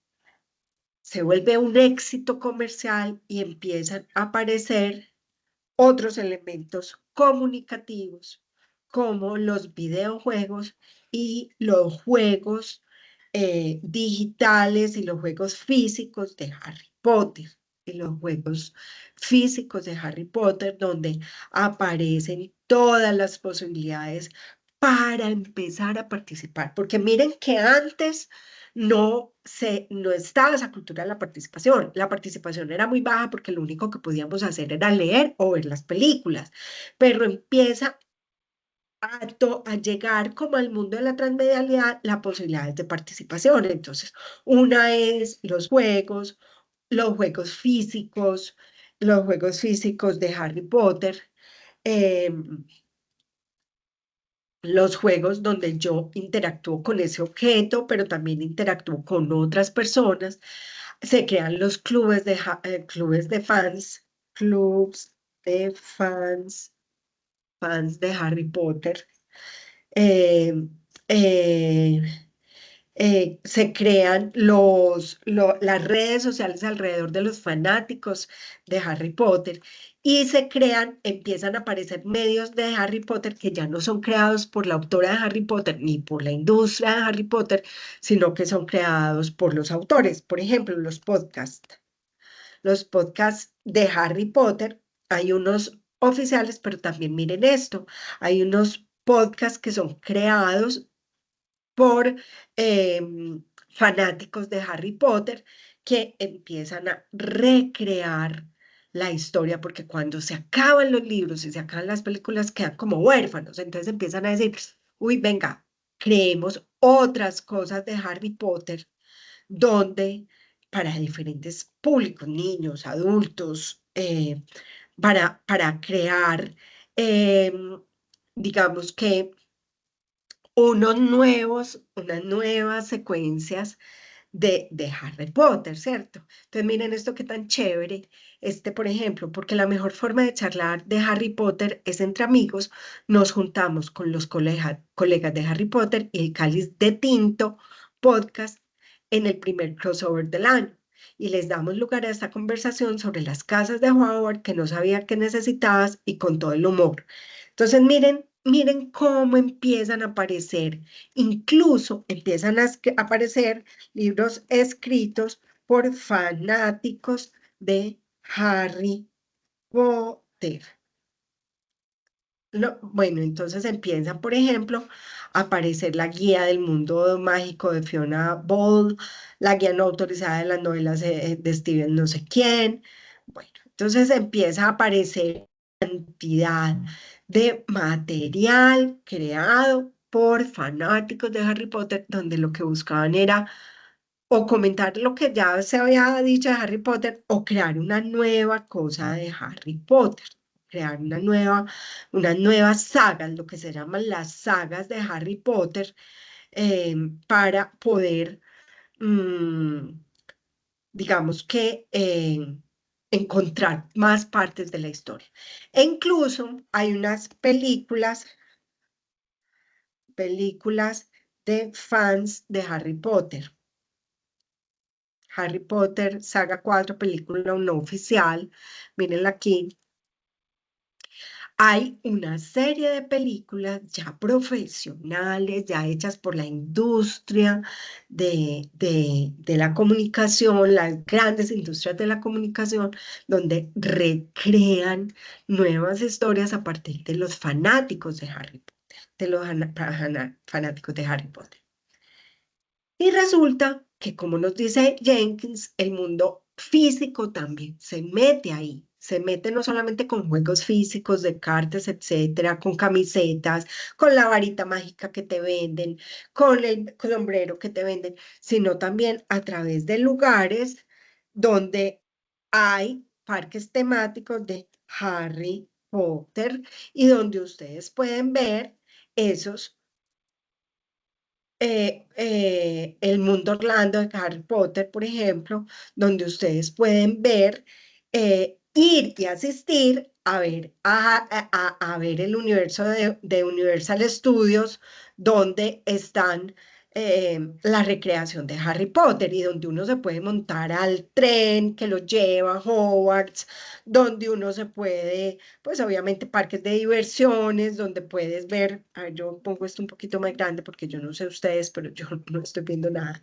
se vuelve un éxito comercial y empiezan a aparecer otros elementos comunicativos como los videojuegos y los juegos digitales y los juegos físicos de Harry Potter. Y los juegos físicos de Harry Potter, donde aparecen todas las posibilidades para empezar a participar. Porque miren que antes no estaba esa cultura de la participación. La participación era muy baja porque lo único que podíamos hacer era leer o ver las películas, pero empieza a llegar como al mundo de la transmedialidad la posibilidad de participación. Entonces, una es los juegos físicos de Harry Potter, em, los juegos donde yo interactúo con ese objeto, pero también interactúo con otras personas. Se crean los clubes de fans, clubs de fans de Harry Potter. Eh, eh, Se crean las redes sociales alrededor de los fanáticos de Harry Potter y empiezan a aparecer medios de Harry Potter que ya no son creados por la autora de Harry Potter ni por la industria de Harry Potter, sino que son creados por los autores. Por ejemplo, los podcasts. Los podcasts de Harry Potter, hay unos oficiales, pero también miren esto, hay unos podcasts que son creados por fanáticos de Harry Potter que empiezan a recrear la historia, porque cuando se acaban los libros y se acaban las películas quedan como huérfanos, entonces empiezan a decir, uy, venga, creemos otras cosas de Harry Potter donde para diferentes públicos, niños, adultos, para crear, digamos que unas nuevas secuencias de Harry Potter, ¿cierto? Entonces miren esto qué tan chévere, por ejemplo, porque la mejor forma de charlar de Harry Potter es entre amigos, nos juntamos con los colegas de Harry Potter y el Cáliz de Tinto podcast en el primer crossover del año. Y les damos lugar a esta conversación sobre las casas de Hogwarts que no sabía que necesitabas y con todo el humor. Entonces, miren cómo empiezan a aparecer, incluso empiezan a aparecer libros escritos por fanáticos de Harry Potter. Bueno, entonces empiezan, por ejemplo, a aparecer la guía del mundo mágico de Fiona Ball, la guía no autorizada de las novelas de Steven no sé quién. Bueno, entonces empieza a aparecer cantidad de material creado por fanáticos de Harry Potter, donde lo que buscaban era o comentar lo que ya se había dicho de Harry Potter o crear una nueva cosa de Harry Potter, crear unas nuevas sagas, lo que se llaman las sagas de Harry Potter, para poder, mm, digamos que, encontrar más partes de la historia. E incluso hay unas películas de fans de Harry Potter. Harry Potter, saga 4, película no oficial, mírenla aquí. Hay una serie de películas ya profesionales, ya hechas por la industria de la comunicación, las grandes industrias de la comunicación, donde recrean nuevas historias a partir de los fanáticos de Harry Potter, de los fanáticos de Harry Potter. Y resulta que, como nos dice Jenkins, el mundo físico también se mete ahí. Se mete no solamente con juegos físicos de cartas, etcétera, con camisetas, con la varita mágica que te venden, con el sombrero que te venden, sino también a través de lugares donde hay parques temáticos de Harry Potter y donde ustedes pueden ver esos el mundo Orlando de Harry Potter, por ejemplo, donde ustedes pueden ver, ir y asistir a ver, a ver el universo de Universal Studios, donde están la recreación de Harry Potter y donde uno se puede montar al tren que lo lleva a Hogwarts, donde uno se puede, pues obviamente parques de diversiones, donde puedes ver, a ver, yo pongo esto un poquito más grande porque yo no sé ustedes, pero yo no estoy viendo nada.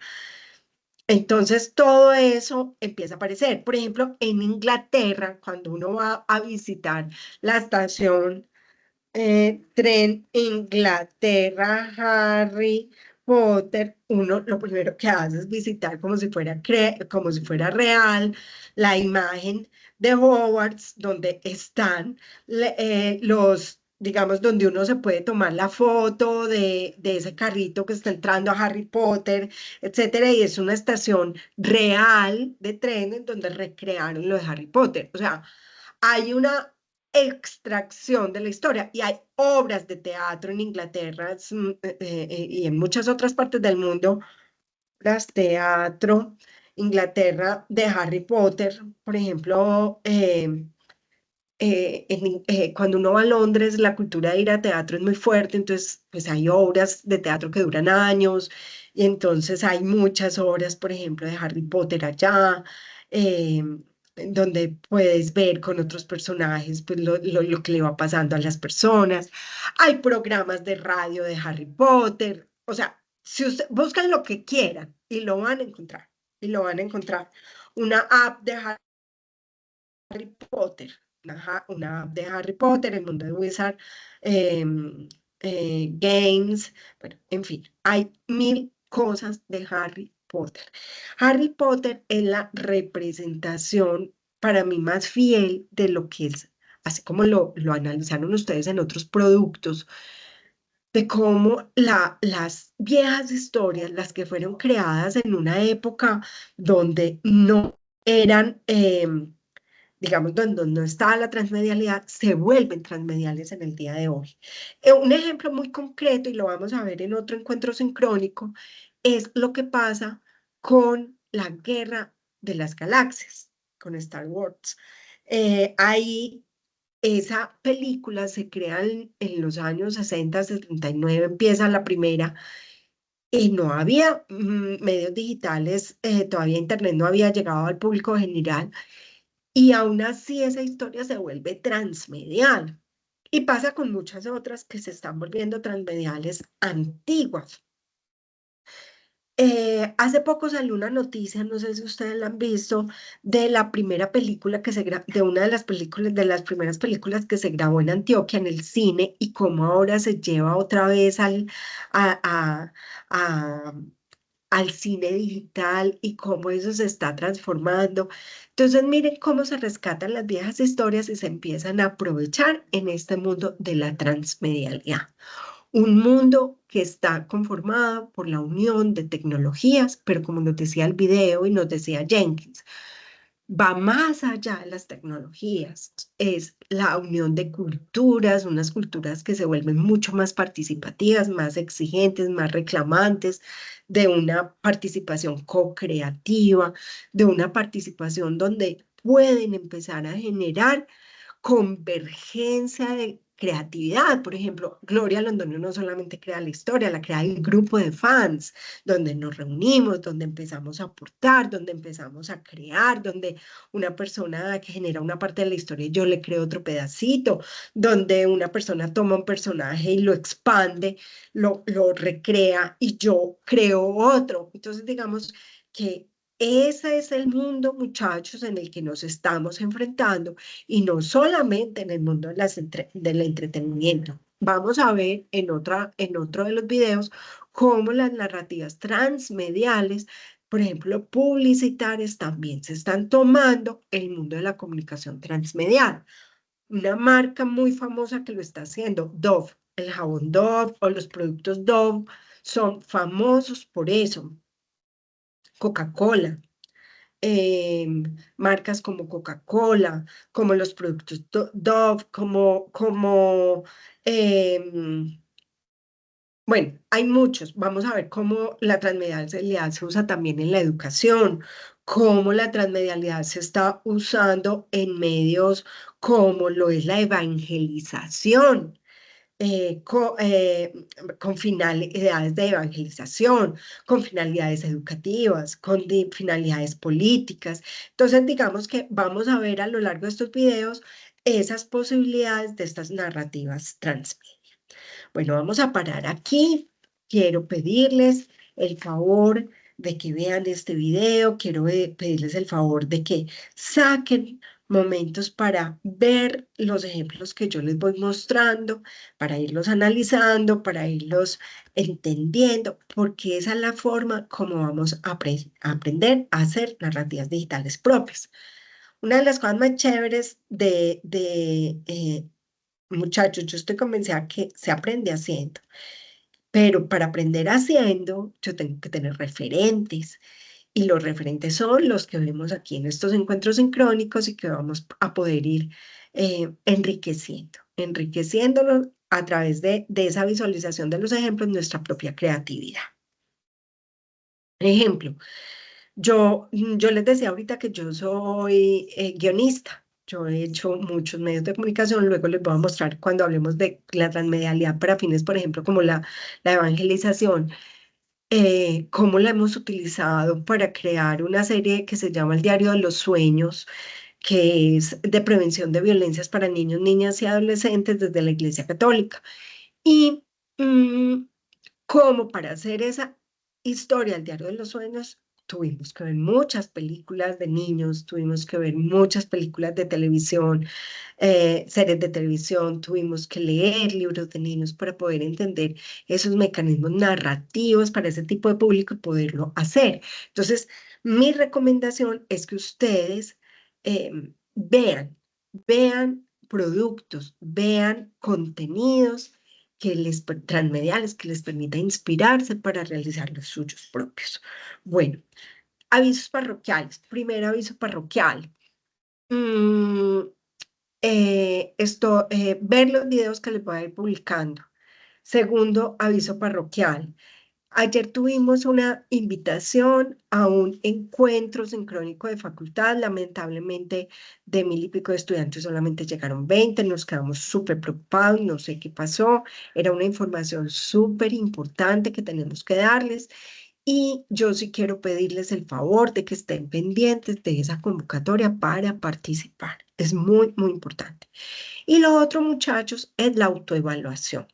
Entonces, todo eso empieza a aparecer. Por ejemplo, en Inglaterra, cuando uno va a visitar la estación Tren Inglaterra, Harry Potter, uno lo primero que hace es visitar como si fuera real la imagen de Hogwarts, donde están los, digamos, donde uno se puede tomar la foto de ese carrito que está entrando a Harry Potter, etcétera, y es una estación real de tren en donde recrearon lo de Harry Potter. O sea, hay una extracción de la historia y hay obras de teatro en Inglaterra y en muchas otras partes del mundo, las teatro, Inglaterra de Harry Potter, por ejemplo, cuando uno va a Londres, la cultura de ir a teatro es muy fuerte, entonces pues hay obras de teatro que duran años y entonces hay muchas obras, por ejemplo, de Harry Potter allá, eh, donde puedes ver con otros personajes pues lo que le va pasando a las personas. Hay programas de radio de Harry Potter, o sea, si usted buscan lo que quieran y lo van a encontrar, y lo van a encontrar. Una app de Harry Potter, una app de Harry Potter, el mundo de Wizard Games, bueno, en fin, hay mil cosas de Harry Potter. Harry Potter es la representación para mí más fiel de lo que es, así como lo analizaron ustedes en otros productos, de cómo las viejas historias, las que fueron creadas en una época donde no eran digamos, donde no está la transmedialidad, se vuelven transmediales en el día de hoy. Un ejemplo muy concreto, y lo vamos a ver en otro encuentro sincrónico, es lo que pasa con la Guerra de las Galaxias, con Star Wars. Ahí esa película se crea en los años 60, 79, empieza la primera, y no había medios digitales, todavía Internet no había llegado al público general, y aún así esa historia se vuelve transmedial. Y pasa con muchas otras que se están volviendo transmediales antiguas. Hace poco salió una noticia, no sé si ustedes la han visto, de la primera película que de una de las películas, de las primeras películas que se grabó en Antioquia en el cine y cómo ahora se lleva otra vez a, a, a, al cine digital y cómo eso se está transformando. Entonces, miren cómo se rescatan las viejas historias y se empiezan a aprovechar en este mundo de la transmedialidad. Un mundo que está conformado por la unión de tecnologías, pero como nos decía el video y nos decía Jenkins, va más allá de las tecnologías, es la unión de culturas, unas culturas que se vuelven mucho más participativas, más exigentes, más reclamantes, de una participación co-creativa, de una participación donde pueden empezar a generar convergencia de creatividad. Por ejemplo, Gloria Londoño no solamente crea la historia, la crea el grupo de fans, donde nos reunimos, donde empezamos a aportar, donde empezamos a crear, donde una persona que genera una parte de la historia y yo le creo otro pedacito, donde una persona toma un personaje y lo expande, lo recrea y yo creo otro. Entonces, digamos que ese es el mundo, muchachos, en el que nos estamos enfrentando y no solamente en el mundo de del entretenimiento. Vamos a ver en otro de los videos cómo las narrativas transmediales, por ejemplo, publicitarias, también se están tomando el mundo de la comunicación transmedial. Una marca muy famosa que lo está haciendo, Dove, el jabón Dove o los productos Dove son famosos por eso. Coca-Cola, marcas como Coca-Cola, como los productos Dove, bueno, hay muchos. Vamos a ver cómo la transmedialidad se usa también en la educación, cómo la transmedialidad se está usando en medios como lo es la evangelización. con finalidades de evangelización, con finalidades educativas, con finalidades políticas. Entonces, digamos que vamos a ver a lo largo de estos videos esas posibilidades de estas narrativas transmedia. Bueno, vamos a parar aquí. Quiero pedirles el favor de que vean este video, quiero pedirles el favor de que saquen momentos para ver los ejemplos que yo les voy mostrando, para irlos analizando, para irlos entendiendo, porque esa es la forma como vamos a aprender a hacer narrativas digitales propias. Una de las cosas más chéveres muchachos, yo estoy convencida que se aprende haciendo, pero para aprender haciendo, yo tengo que tener referentes. Y los referentes son los que vemos aquí en estos encuentros sincrónicos y que vamos a poder ir enriqueciéndolos a través de esa visualización de los ejemplos, nuestra propia creatividad. Ejemplo, yo les decía ahorita que yo soy guionista. Yo he hecho muchos medios de comunicación, luego les voy a mostrar cuando hablemos de la transmedialidad para fines, por ejemplo, como la evangelización. Cómo la hemos utilizado para crear una serie que se llama El Diario de los Sueños, que es de prevención de violencias para niños, niñas y adolescentes desde la Iglesia Católica. Y cómo para hacer esa historia, El Diario de los Sueños, tuvimos que ver muchas películas de niños, tuvimos que ver muchas películas de televisión, series de televisión, tuvimos que leer libros de niños para poder entender esos mecanismos narrativos para ese tipo de público y poderlo hacer. Entonces, mi recomendación es que ustedes vean productos, vean contenidos transmediales que les permita inspirarse para realizar los suyos propios. Bueno, avisos parroquiales. Primer aviso parroquial. Ver los videos que les voy a ir publicando. Segundo, aviso parroquial. Ayer tuvimos una invitación a un encuentro sincrónico de facultad. Lamentablemente, de 1000 y pico de estudiantes solamente llegaron 20. Nos quedamos súper preocupados, no sé qué pasó. Era una información súper importante que tenemos que darles. Y yo sí quiero pedirles el favor de que estén pendientes de esa convocatoria para participar. Es muy, muy importante. Y lo otro, muchachos, es la autoevaluación.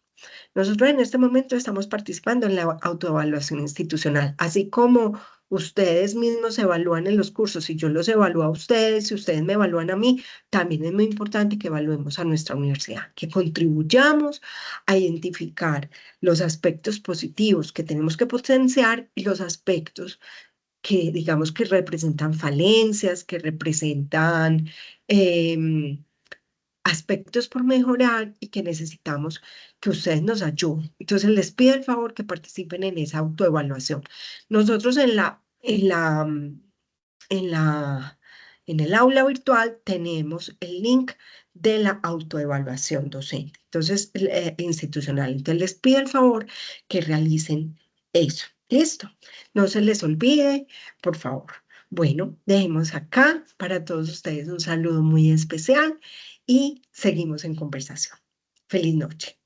Nosotros en este momento estamos participando en la autoevaluación institucional, así como ustedes mismos se evalúan en los cursos, y yo los evalúo a ustedes, si ustedes me evalúan a mí, también es muy importante que evaluemos a nuestra universidad, que contribuyamos a identificar los aspectos positivos que tenemos que potenciar y los aspectos que digamos que representan falencias, que representan aspectos por mejorar y que necesitamos que ustedes nos ayuden. Entonces les pido el favor que participen en esa autoevaluación. Nosotros en el aula virtual tenemos el link de la autoevaluación docente, entonces institucional. Entonces les pido el favor que realicen eso. ¿Listo? No se les olvide, por favor. Bueno, dejemos acá para todos ustedes un saludo muy especial y seguimos en conversación. Feliz noche.